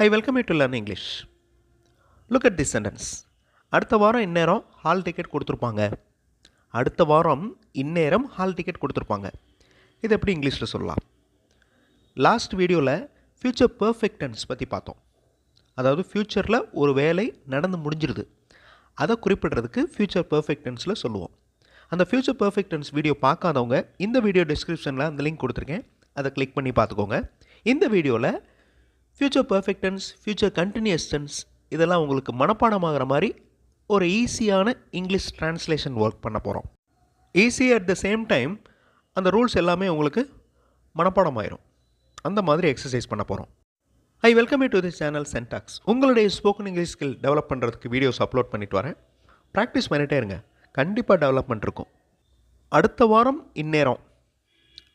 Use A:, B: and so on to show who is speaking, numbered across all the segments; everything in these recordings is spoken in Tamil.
A: I welcome you to learn English. Look at this sentence. அடுத்த வாரம் இந்நேரம் ஹால் டிக்கெட் கொடுத்துருப்பாங்க. அடுத்த வாரம் இந்நேரம் ஹால் டிக்கெட் கொடுத்துருப்பாங்க. இது எப்படி இங்கிலீஷில் சொல்லலாம்? லாஸ்ட் வீடியோவில் ஃப்யூச்சர் பர்ஃபெக்ட் டென்ஸ் பற்றி பார்த்தோம். அதாவது ஃப்யூச்சரில் ஒரு வேலை நடந்து முடிஞ்சிருது, அதை குறிப்பிடுறதுக்கு ஃப்யூச்சர் பர்ஃபெக்ட் டென்ஸில் சொல்லுவோம். அந்த ஃப்யூச்சர் பர்ஃபெக்ட் டென்ஸ் வீடியோ பார்க்காதவங்க இந்த வீடியோ டிஸ்கிரிப்ஷனில் அந்த லிங்க் கொடுத்துருக்கேன், அதை கிளிக் பண்ணி பார்த்துக்கோங்க. இந்த வீடியோவில் future perfect tense, future continuous tense இதெல்லாம் உங்களுக்கு மனப்பாடமாகிற மாதிரி ஒரு ஈஸியான இங்கிலீஷ் ட்ரான்ஸ்லேஷன் ஒர்க் பண்ண போகிறோம். Easy at the same time அந்த ரூல்ஸ் எல்லாமே உங்களுக்கு மனப்பாடமாயிரும். அந்த மாதிரி எக்ஸசைஸ் பண்ண போகிறோம். I welcome you to this channel Syntax. உங்களுடைய ஸ்போக்கன் இங்கிலீஷ் ஸ்கில் டெவலப் பண்ணுறதுக்கு வீடியோஸ் அப்லோட் பண்ணிட்டு வரேன். ப்ராக்டிஸ் பண்ணிகிட்டே இருங்க, கண்டிப்பாக டெவலப்மெண்ட் இருக்கும். அடுத்த வாரம் இந்நேரம்,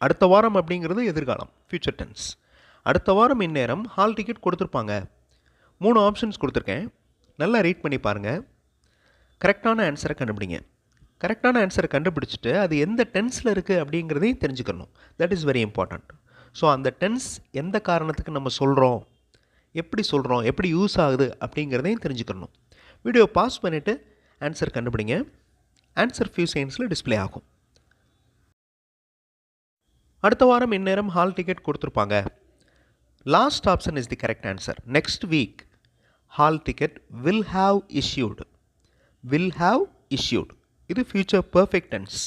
A: அடுத்த வாரம் அப்படிங்கிறது எதிர்காலம், ஃப்யூச்சர் டென்ஸ். அடுத்த வாரம் இந்நேரம் ஹால் டிக்கெட் கொடுத்துருப்பாங்க. 3 ஆப்ஷன்ஸ் கொடுத்துருக்கேன், நல்லா ரீட் பண்ணி பாருங்கள். கரெக்டான ஆன்சரை கண்டுபிடிங்க. கரெக்டான ஆன்சரை கண்டுபிடிச்சிட்டு அது எந்த டென்ஸில் இருக்குது அப்படிங்கிறதையும் தெரிஞ்சுக்கணும். That is very important. So அந்த டென்ஸ் எந்த காரணத்துக்கு நம்ம சொல்கிறோம், எப்படி யூஸ் ஆகுது அப்படிங்கிறதையும் தெரிஞ்சுக்கணும். வீடியோ பாஸ் பண்ணிவிட்டு ஆன்சர் கண்டுபிடிங்க. ஆன்சர் ஃபியூ செகண்ட்ஸில் டிஸ்பிளே ஆகும். அடுத்த வாரம் இந்நேரம் ஹால் டிக்கெட் கொடுத்துருப்பாங்க. Last option is the correct answer. Next week hall ticket will have issued. Will have issued இது ஃப்யூச்சர் பர்ஃபெக்ட் டென்ஸ்.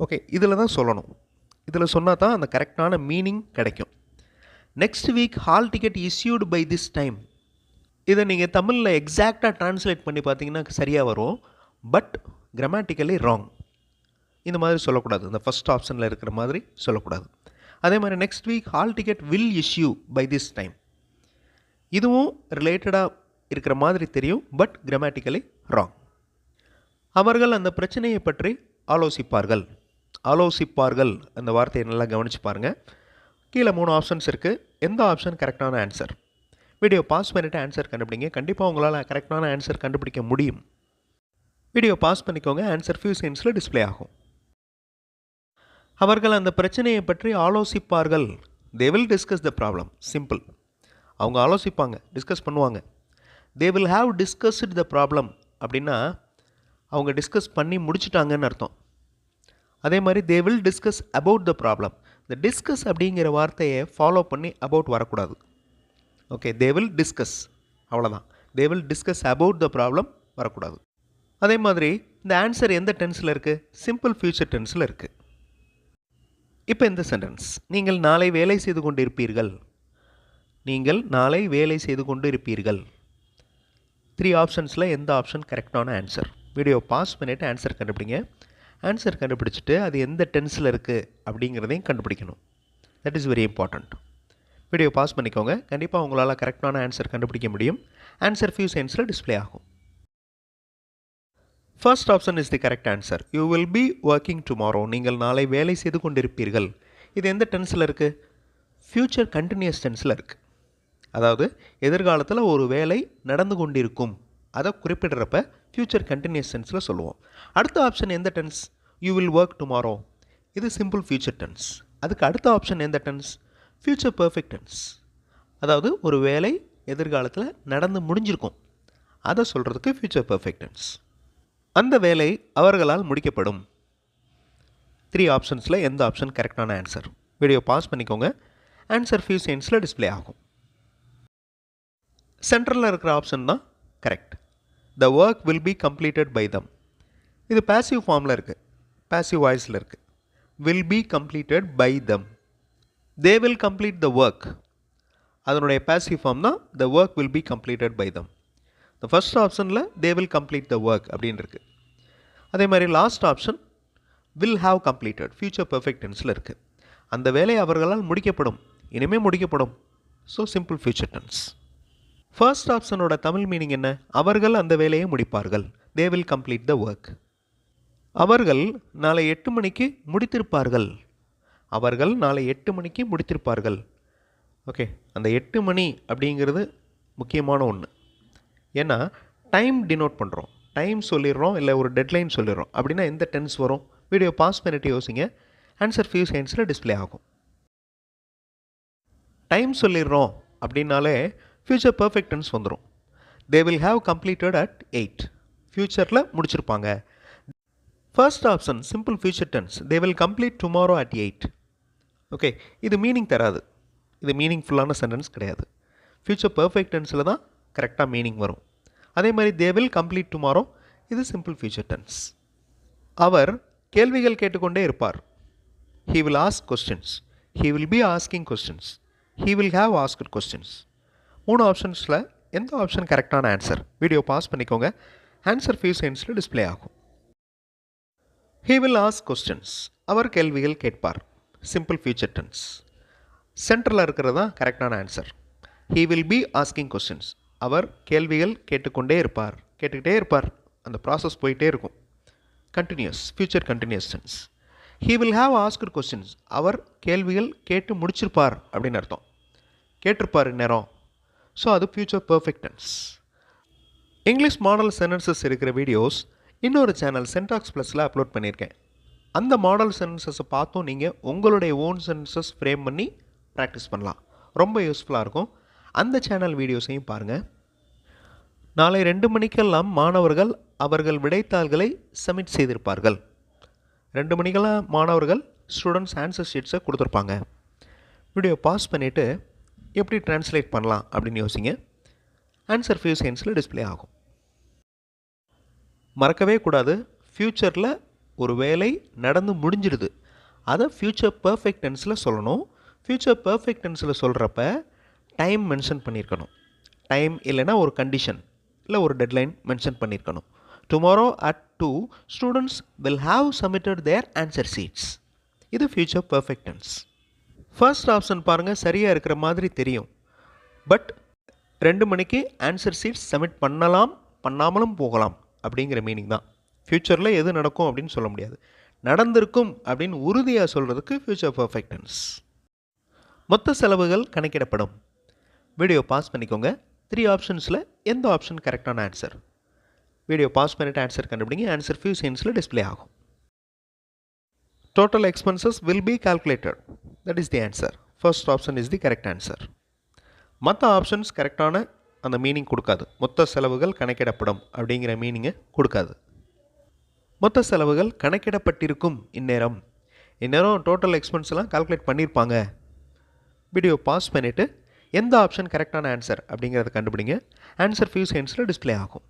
A: ஓகே, இதில் தான் சொல்லணும். இதில் சொன்னால் தான் அந்த கரெக்டான மீனிங் கிடைக்கும். Next week hall ticket issued by this time. இதை நீங்கள் தமிழில் எக்ஸாக்டாக ட்ரான்ஸ்லேட் பண்ணி பார்த்தீங்கன்னா சரியாக வரும். But grammatically wrong. இந்த மாதிரி சொல்லக்கூடாது, இந்த ஃபஸ்ட் ஆப்ஷனில் இருக்கிற மாதிரி சொல்லக்கூடாது. அதே மாதிரி next week hall ticket will issue by this time, இதுவும் ரிலேட்டடாக இருக்கிற மாதிரி தெரியும், பட் கிராமட்டிக்கலி ராங். அவர்கள் அந்த பிரச்சனையை பற்றி ஆலோசிப்பார்கள். ஆலோசிப்பார்கள் அந்த வார்த்தையை நல்லா கவனித்து பாருங்கள். கீழே 3 ஆப்ஷன்ஸ் இருக்குது. எந்த ஆப்ஷன் கரெக்டான ஆன்சர்? வீடியோ பாஸ் பண்ணிவிட்டு ஆன்சர் கண்டுபிடிங்க. கண்டிப்பாக உங்களால் கரெக்டான ஆன்சர் கண்டுபிடிக்க முடியும். வீடியோ பாஸ் பண்ணிக்கோங்க. ஆன்சர் ஃபியூ செகண்ட்ஸில் டிஸ்பிளே ஆகும். அவர்கள் அந்த பிரச்சனையை பற்றி ஆலோசிப்பார்கள். They will discuss the problem. Simple. அவங்க ஆலோசிப்பாங்க, டிஸ்கஸ் பண்ணுவாங்க. They will have discussed the problem அப்படின்னா அவங்க டிஸ்கஸ் பண்ணி முடிச்சுட்டாங்கன்னு அர்த்தம். அதே மாதிரி they will discuss about the problem. இந்த டிஸ்கஸ் அப்படிங்கிற வார்த்தையை ஃபாலோ பண்ணி அபவுட் வரக்கூடாது. ஓகே, தே வில் டிஸ்கஸ், அவ்வளோதான். தே will discuss about the problem வரக்கூடாது. அதே மாதிரி இந்த ஆன்சர் எந்த டென்ஸில் இருக்குது? சிம்பிள் ஃப்யூச்சர் டென்ஸில் இருக்குது. இப்போ இந்த சென்டென்ஸ், நீங்கள் நாளை வேலை செய்து கொண்டு இருப்பீர்கள். நீங்கள் நாளை வேலை செய்து கொண்டு இருப்பீர்கள். 3 ஆப்ஷன்ஸில் எந்த ஆப்ஷன் கரெக்டான ஆன்சர்? வீடியோ பாஸ் பண்ணிவிட்டு ஆன்சர் கண்டுபிடிங்க. ஆன்சர் கண்டுபிடிச்சிட்டு அது எந்த டென்ஸில் இருக்குது அப்படிங்கிறதையும் கண்டுபிடிக்கணும். That is very important. Video pass பண்ணிக்கோங்க. கண்டிப்பாக உங்களால் கரெக்டான ஆன்சர் கண்டுபிடிக்க முடியும். ஆன்சர் ஃபியூ செகண்ட்ஸில் டிஸ்பிளே ஆகும். First option is the correct answer. You will be working tomorrow. நீங்கள் நாளை வேலை செய்து கொண்டிருப்பீர்கள். இது எந்த டென்ஸில் இருக்குது? ஃப்யூச்சர் கண்டினியூஸ் டென்ஸில் இருக்குது. அதாவது எதிர்காலத்தில் ஒரு வேலை நடந்து கொண்டிருக்கும், அதை குறிப்பிடுறப்ப ஃப்யூச்சர் கண்டினியூஸ் டென்ஸில் சொல்லுவோம். அடுத்த ஆப்ஷன் எந்த tense? You will work tomorrow. இது சிம்பிள் ஃப்யூச்சர் டென்ஸ். அதுக்கு அடுத்த ஆப்ஷன் எந்த டென்ஸ்? Future perfect tense. அதாவது ஒரு வேலை எதிர்காலத்தில் நடந்து முடிஞ்சிருக்கும், அதை சொல்கிறதுக்கு ஃப்யூச்சர் பர்ஃபெக்ட் டென்ஸ். அந்த வேலை அவர்களால் முடிக்கப்படும். 3 ஆப்ஷன்ஸில் எந்த ஆப்ஷன் கரெக்டான ஆன்சர்? வீடியோ பாஸ் பண்ணிக்கோங்க. ஆன்சர் ஃபியூ செகண்ட்ஸில் டிஸ்பிளே ஆகும். சென்டரில் இருக்கிற ஆப்ஷன் தான் correct. The work will be completed by them. இது பேசிவ் ஃபார்மில் இருக்குது, பேசிவ் வாய்ஸில் இருக்குது. Will be completed by them. They will complete the work, அதனுடைய பேசிவ் ஃபார்ம் தான் the work will be completed by them. இந்த ஃபர்ஸ்ட் ஆப்ஷனில் they will complete the work அப்படின்னு இருக்குது. அதே மாதிரி last option will have completed, future perfect டென்ஸில் இருக்குது. அந்த வேலை அவர்களால் முடிக்கப்படும், இனிமேல் முடிக்கப்படும். So simple future tense. First ஆப்ஷனோட தமிழ் மீனிங் என்ன? அவர்கள் அந்த வேலையை முடிப்பார்கள். They will complete the work. அவர்கள் நாளை 8 மணிக்கு முடித்திருப்பார்கள். அவர்கள் நாளை 8 மணிக்கு முடித்திருப்பார்கள். ஓகே, அந்த 8 மணி அப்படிங்கிறது முக்கியமான ஒன்று. ஏன்னா டைம் டினோட் பண்ணுறோம், டைம் சொல்லிடுறோம், இல்லை ஒரு டெட்லைன் சொல்லிடுறோம். அப்படின்னா எந்த டென்ஸ் வரும்? வீடியோ பாஸ் பண்ணிட்டு யோசிங்க. ஆன்சர் ஃபியூ செகண்ட்ஸில் டிஸ்பிளே ஆகும். டைம் சொல்லிடுறோம் அப்படின்னாலே ஃப்யூச்சர் பர்ஃபெக்ட் டென்ஸ் வந்துடும். They will have completed at 8. ஃப்யூச்சரில் முடிச்சிருப்பாங்க. First option simple future tense, they will complete tomorrow at 8. Okay, இது மீனிங் தராது. இது மீனிங்ஃபுல்லான சென்டென்ஸ் கிடையாது. ஃப்யூச்சர் பர்ஃபெக்ட் டென்ஸில் தான் கரெக்டாக மீனிங் வரும். அதே மாதிரி தே வில் கம்ப்ளீட் டுமாரோ, இது சிம்பிள் ஃப்யூச்சர் டென்ஸ். அவர் கேள்விகள் கேட்டுக்கொண்டே இருப்பார். he will ask questions, he will be asking questions, he will have asked questions. 3 ஆப்ஷன்ஸில் எந்த ஆப்ஷன் கரெக்டான ஆன்சர்? வீடியோ பாஸ் பண்ணிக்கோங்க. ஆன்சர் ஃபியூ செகண்ட்ஸில் டிஸ்பிளே ஆகும். he will ask questions, அவர் கேள்விகள் கேட்பார், சிம்பிள் ஃப்யூச்சர் டென்ஸ். சென்டரில் இருக்கிறது தான் கரெக்டான answer. he will be asking questions, அவர் கேள்விகள் கேட்டுக்கொண்டே இருப்பார், கேட்டுக்கிட்டே இருப்பார், அந்த ப்ராசஸ் போயிட்டே இருக்கும். Continuous, future continuous tense. he will have asked questions, அவர் கேள்விகள் கேட்டு முடிச்சிருப்பார் அப்படின்னு அர்த்தம். கேட்டிருப்பார் இந்நேரம். ஸோ அது future perfect tense. English model sentences இருக்கிற வீடியோஸ் இன்னொரு சேனல் சென்டாக்ஸ் ப்ளஸில் அப்லோட் பண்ணியிருக்கேன். அந்த மாடல் சென்டென்சஸை பார்த்தும் நீங்கள் உங்களுடைய ஓன் சென்டென்சஸ் ஃப்ரேம் பண்ணி ப்ராக்டிஸ் பண்ணலாம். ரொம்ப யூஸ்ஃபுல்லாக இருக்கும். அந்த சேனல் வீடியோஸையும் பாருங்கள். நாளை 2 மணிக்கெல்லாம் மாணவர்கள் அவர்கள் விடைத்தாள்களை சப்மிட் செய்திருப்பார்கள். 2 மணிக்கெல்லாம் மாணவர்கள் ஸ்டூடெண்ட்ஸ் ஆன்சர் ஷீட்ஸை கொடுத்துருப்பாங்க. வீடியோ பாஸ் பண்ணிவிட்டு எப்படி ட்ரான்ஸ்லேட் பண்ணலாம் அப்படின்னு யோசிங்க. ஆன்சர் ஃபியூ செகண்ட்ஸில் டிஸ்பிளே ஆகும். மறக்கவே கூடாது, ஃப்யூச்சரில் ஒரு வேலை நடந்து முடிஞ்சிடுது, அதை ஃப்யூச்சர் பர்ஃபெக்ட் டென்ஸில் சொல்லணும். ஃப்யூச்சர் பர்ஃபெக்ட் டென்ஸில் சொல்கிறப்ப டைம் மென்ஷன் பண்ணியிருக்கணும். டைம் இல்லைன்னா ஒரு கண்டிஷன் இல்லை ஒரு டெட்லைன் மென்ஷன் பண்ணியிருக்கணும். Tomorrow at 2 students will have submitted their answer sheets. இது future perfect tense. First option பாருங்கள், சரியாக இருக்கிற மாதிரி தெரியும். பட் 2 மணிக்கு ஆன்சர் ஷீட்ஸ் சப்மிட் பண்ணலாம், பண்ணாமலும் போகலாம் அப்படிங்கிற மீனிங் தான். ஃப்யூச்சரில் எது நடக்கும் அப்படின்னு சொல்ல முடியாது. நடந்திருக்கும் அப்படின்னு உறுதியாக சொல்கிறதுக்கு ஃப்யூச்சர் பர்ஃபெக்ட் டென்ஸ். மொத்த செலவுகள் கணக்கிடப்படும். வீடியோ பாஸ் பண்ணிக்கோங்க. 3 ஆப்ஷன்ஸில் எந்த ஆப்ஷன் கரெக்டான ஆன்சர்? வீடியோ பாஸ் பண்ணிவிட்டு ஆன்சர் கண்டுபிடிங்க. ஆன்சர் ஃபியூ செகண்ட்ஸில் டிஸ்பிளே ஆகும். Total expenses will be calculated. That is the answer. First option is the correct answer. மற்ற ஆப்ஷன்ஸ் கரெக்டான அந்த மீனிங் கொடுக்காது. மொத்த செலவுகள் கணக்கிடப்படும் அப்படிங்கிற மீனிங்கை கொடுக்காது. மொத்த செலவுகள் கணக்கிடப்பட்டிருக்கும் இந்நேரம். இந்நேரம் டோட்டல் எக்ஸ்பென்ஸ்லாம் கால்குலேட் பண்ணியிருப்பாங்க. வீடியோ பாஸ் பண்ணிவிட்டு எந்த ஆப்ஷன் கரெக்டான ஆன்சர் அப்படிங்கிறத கண்டுபிடிங்க. ஆன்சர் ஃபியூ செகண்ட்ஸில் டிஸ்பிளே ஆகும்.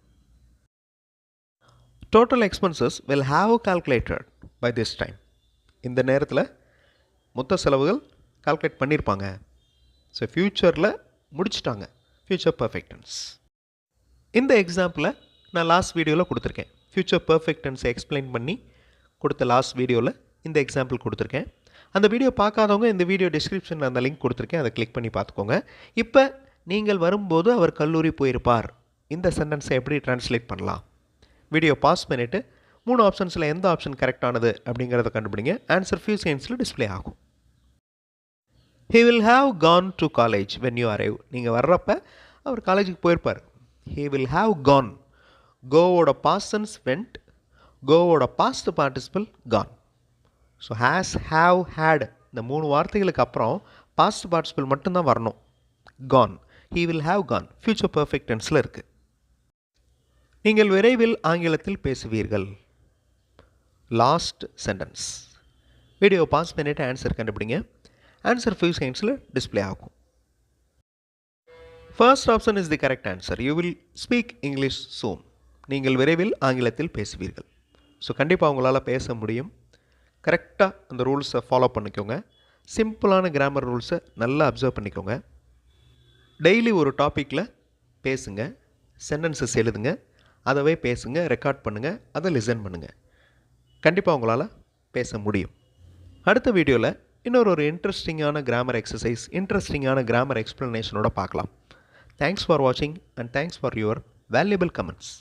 A: Total expenses will have calculated by this time. இந்த நேரத்தில் மொத்த செலவுகள் கால்குலேட் பண்ணியிருப்பாங்க. ஸோ ஃப்யூச்சரில் முடிச்சிட்டாங்க. Future perfect tense. இந்த எக்ஸாம்பிளை நான் லாஸ்ட் வீடியோவில் கொடுத்துருக்கேன். ஃப்யூச்சர் பர்ஃபெக்ட் டென்ஸை எக்ஸ்பிளைன் பண்ணி கொடுத்த லாஸ்ட் வீடியோவில் இந்த எக்ஸாம்பிள் கொடுத்துருக்கேன். அந்த வீடியோ பார்க்காதவங்க இந்த வீடியோ டிஸ்கிரிப்ஷனில் அந்த லிங்க் கொடுத்துருக்கேன், அதை கிளிக் பண்ணி பார்த்துக்கோங்க. இப்போ நீங்கள் வரும்போது அவர் கல்லூரி போயிருப்பார், இந்த சென்டென்ஸை எப்படி ட்ரான்ஸ்லேட் பண்ணலாம்? வீடியோ பாஸ் பண்ணிவிட்டு 3 ஆப்ஷன்ஸில் எந்த ஆப்ஷன் கரெக்டானது அப்படிங்கிறத கண்டுபிடிங்க. ஆன்சர் ஃபியூ செகண்ட்ஸில் டிஸ்பிளே ஆகும். he will have gone to college when you arrive. நீங்கள் வர்றப்ப அவர் காலேஜுக்கு போயிருப்பார். he will have gone. கோவோட past tense went, கோவோட past participle gone. So has, have, had இந்த 3 வார்த்தைகளுக்கு அப்புறம் past participle மட்டும்தான் வரணும். gone. he will have gone. future perfect tenseல இருக்குது. நீங்கள் விரைவில் ஆங்கிலத்தில் பேசுவீர்கள். Last sentence. வீடியோ பாஸ் பண்ணிவிட்டு ஆன்சர் கண்டுபிடிங்க. ஆன்சர் ஃபியூ செகண்ட்ஸில் டிஸ்பிளே ஆகும். First option is the correct answer. You will speak English soon. நீங்கள் விரைவில் ஆங்கிலத்தில் பேசுவீர்கள். ஸோ கண்டிப்பாக உங்களால் பேச முடியும். கரெக்டாக அந்த ரூல்ஸை ஃபாலோ பண்ணிக்கோங்க. சிம்பிளான கிராமர் ரூல்ஸை நல்லா அப்சர்வ் பண்ணிக்கோங்க. டெய்லி ஒரு டாப்பிக்கில் பேசுங்க, சென்டென்சஸ் எழுதுங்க, அதவே பேசுங்க, ரெக்கார்ட் பண்ணுங்கள், அதை லிசன் பண்ணுங்கள். கண்டிப்பாக உங்களால் பேச முடியும். அடுத்த வீடியோவில் இன்னொரு இன்ட்ரெஸ்டிங்கான கிராமர் எக்ஸசைஸ், இன்ட்ரெஸ்டிங்கான கிராமர் எக்ஸ்ப்ளனேஷனோட பார்க்கலாம். தேங்க்ஸ் ஃபார் வாட்சிங் and thanks for your valuable comments.